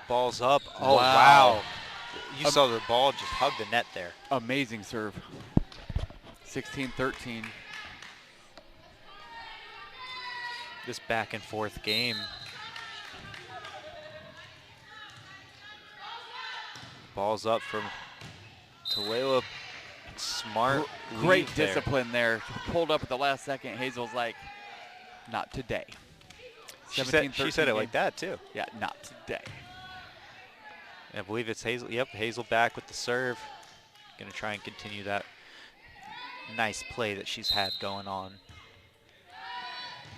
Ball's up. Oh, wow. You saw the ball just hug the net there. Amazing serve. 16-13. This back and forth game. Ball's up from Tulalip. Smart. Great discipline there. Pulled up at the last second. Hazel's like, not today. She said it like that, too. Yeah, not today. I believe it's Hazel. Yep, Hazel back with the serve. Going to try and continue that nice play that she's had going on.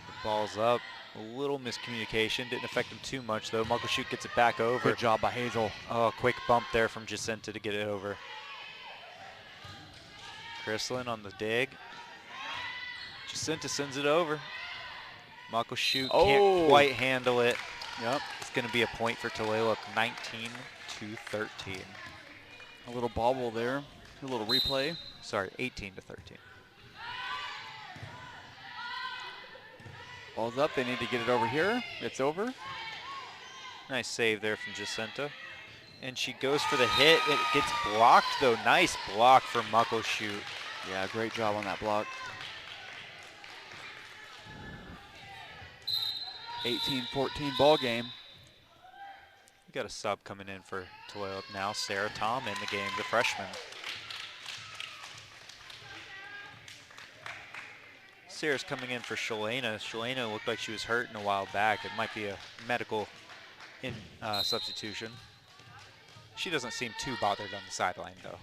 The ball's up. A little miscommunication. Didn't affect him too much, though. Muckleshoot gets it back over. Good job by Hazel. Oh, quick bump there from Jacinta to get it over. Chrislin on the dig. Jacinta sends it over. Muckleshoot can't quite handle it. Yep. It's going to be a point for Tulalip, 19-13. A little bobble there. A little replay. Sorry, 18-13. Ball's up. They need to get it over here. It's over. Nice save there from Jacinta. And she goes for the hit. It gets blocked, though. Nice block from Muckleshoot. Yeah, great job on that block. 18-14 ball game. We got a sub coming in for Tulalip now. Sarah Tom in the game, the freshman. Sarah's coming in for Shalena. Shalena looked like she was hurting a while back. It might be a medical substitution. She doesn't seem too bothered on the sideline, though.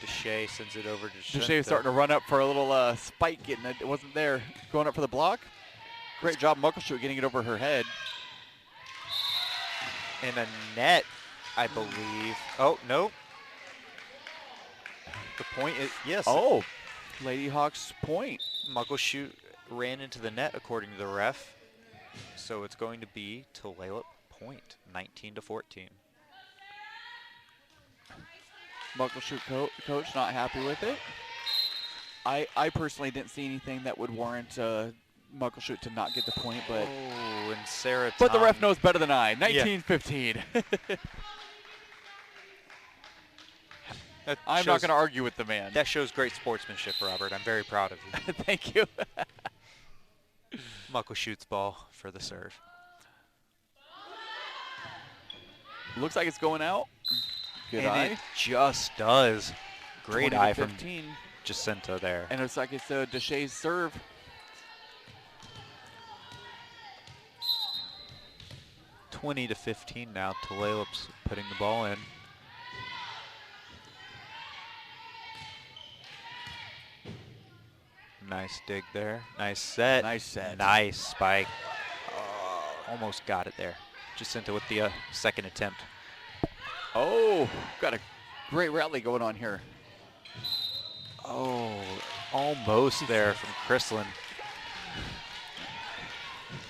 Deshay sends it over to Jacinta. Deshay starting to run up for a little spike, getting it. It wasn't there. Going up for the block. Great job, Muckleshoot, getting it over her head. And a net, I believe. Oh, no. The point is, yes. Oh, Lady Hawks point. Muckleshoot ran into the net, according to the ref. So it's going to be Tulalip point, 19-14. Muckleshoot coach not happy with it. I personally didn't see anything that would warrant Muckleshoot to not get the point, but and Sarah but the Tom- ref knows better than I. 19-15. I'm not going to argue with the man. That shows great sportsmanship, Robert. I'm very proud of you. Thank you. Muckleshoot's ball for the serve. Looks like it's going out. Good eye. It just does. Great eye from 15. Jacinta there. And it looks like it's Deshae's serve. (20-15) now. Tulalip's putting the ball in. Nice dig there. Nice set. Nice set. Nice spike. Almost got it there. Jacinta with the second attempt. Oh, got a great rally going on here. Oh, almost there from Chrislin.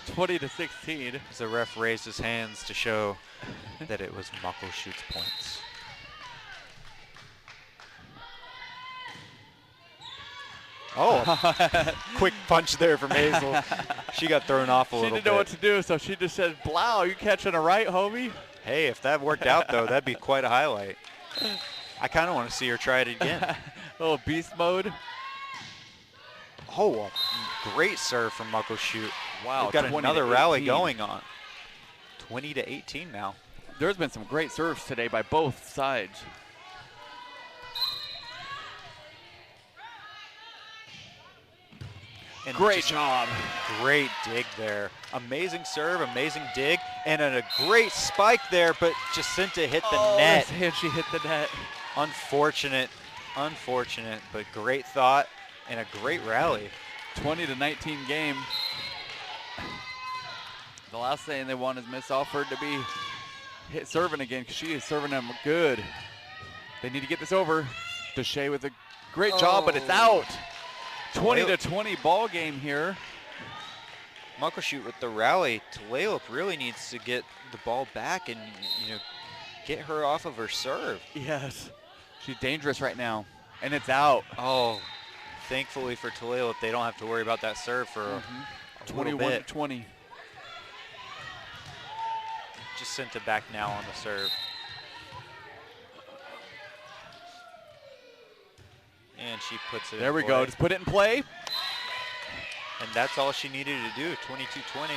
20-16. As the ref raised his hands to show that it was Muckleshoot's points. Oh, quick punch there from Hazel. She got thrown off a little bit. She didn't know what to do, so she just said, "Blow, you catching a right, homie?" Hey, if that worked out, though, that'd be quite a highlight. I kind of want to see her try it again. A little beast mode. Oh, a great serve from Muckleshoot. Wow, We've got another rally going on. 20-18 now. There's been some great serves today by both sides. And great job. Great dig there. Amazing serve, amazing dig, and a great spike there, but Jacinta hit the net. And she hit the net. Unfortunate, but great thought and a great rally. 20-19 game. The last thing they want is Miss Alford to be serving again, because she is serving them good. They need to get this over. Deshae with a great job, but it's out. 20-20 ball game here. Muckleshoot with the rally. Tulalip really needs to get the ball back and get her off of her serve. Yes, she's dangerous right now, and it's out. Oh, thankfully for Tulalip, they don't have to worry about that serve for a 21-20. Jacinta back now on the serve. And she puts it in play. There we go, just put it in play. And that's all she needed to do, 22-20.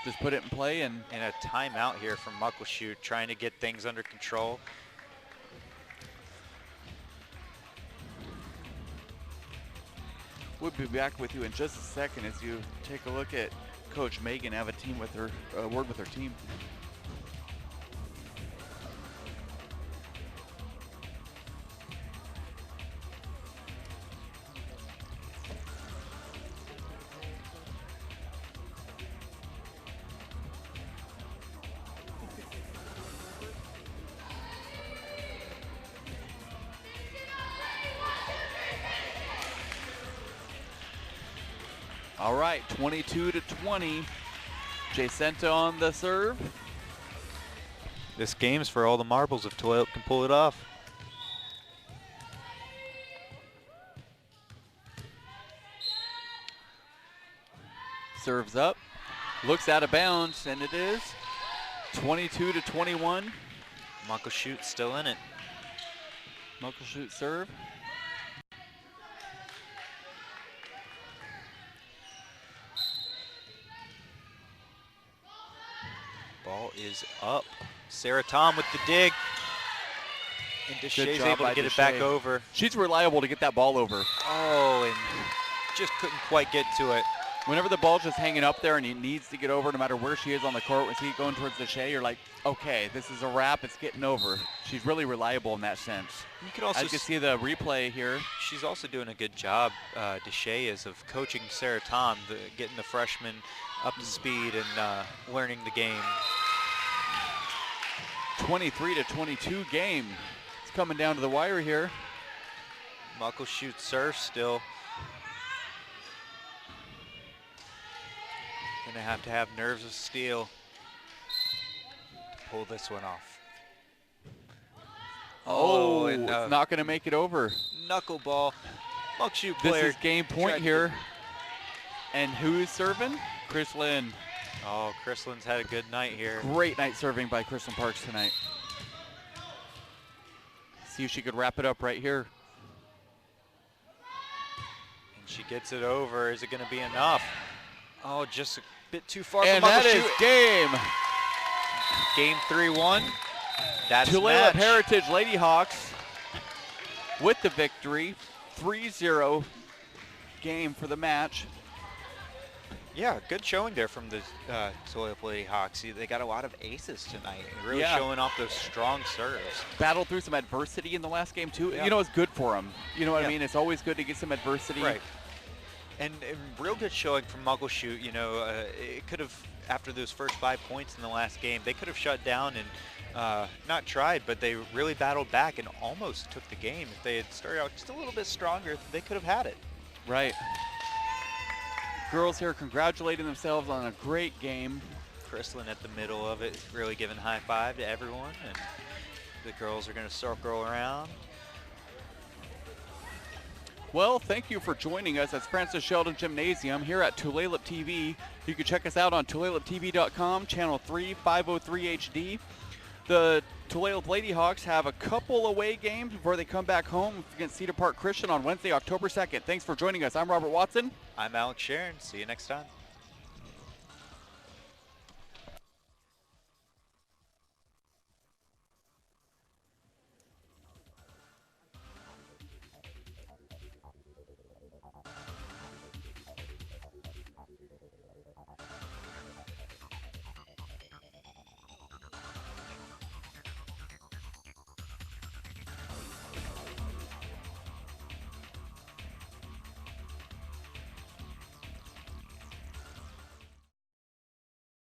Just put it in play and a timeout here from Muckleshoot, trying to get things under control. We'll be back with you in just a second as you take a look at Coach Megan have a team with her word with her team. All right, 22-20. Jacinta on the serve. This game's for all the marbles if Tulalip can pull it off. Serves up, looks out of bounds, and it is 22-21. Muckleshoot still in it. Muckleshoot serve. Ball is up. Sarah Tom with the dig. And Deshae's able to get it back over. She's reliable to get that ball over. Oh, and just couldn't quite get to it. Whenever the ball's just hanging up there and he needs to get over, no matter where she is on the court, when she's going towards Deshae, you're like, okay, this is a wrap, it's getting over. She's really reliable in that sense. You could also see the replay here. She's also doing a good job, Deshae is, of coaching Sarah Tom, getting the freshman up to speed and learning the game. 23-22 game. It's coming down to the wire here. Muckleshoot serve still. Gonna have to have nerves of steel to pull this one off. Oh, and it's not gonna make it over. Knuckleball. Muckleshoot This player. is game point here. And who's serving? Chris Lynn. Oh, Chris Lynn's had a good night here. Great night serving by Kristen Parks tonight. See if she could wrap it up right here. And she gets it over. Is it going to be enough? Oh, just a bit too far And for that is Muckleshoot. game. Game 3-1. That's Tulalip match. Heritage Lady Hawks with the victory. 3-0 game for the match. Yeah, good showing there from the Tulalip Lady Hawks. They got a lot of aces tonight, really Yeah. showing off those strong serves. Battled through some adversity in the last game too. Yeah. You know, it's good for them. You know what I Yeah. mean? It's always good to get some adversity. Right. And real good showing from Muckleshoot. You know, it could have, after those first 5 points in the last game, they could have shut down and not tried, but they really battled back and almost took the game. If they had started out just a little bit stronger, they could have had it. Right. Girls here congratulating themselves on a great game. Chrislyn at the middle of it, really giving high five to everyone, and the girls are going to circle around. Well, thank you for joining us at Francis Sheldon Gymnasium here at Tulalip TV. You can check us out on tulaliptv.com, channel 3503 HD. The Tulalip Lady Hawks have a couple away games before they come back home against Cedar Park Christian on Wednesday, October 2nd. Thanks for joining us. I'm Robert Watson. I'm Alex Sharon. See you next time.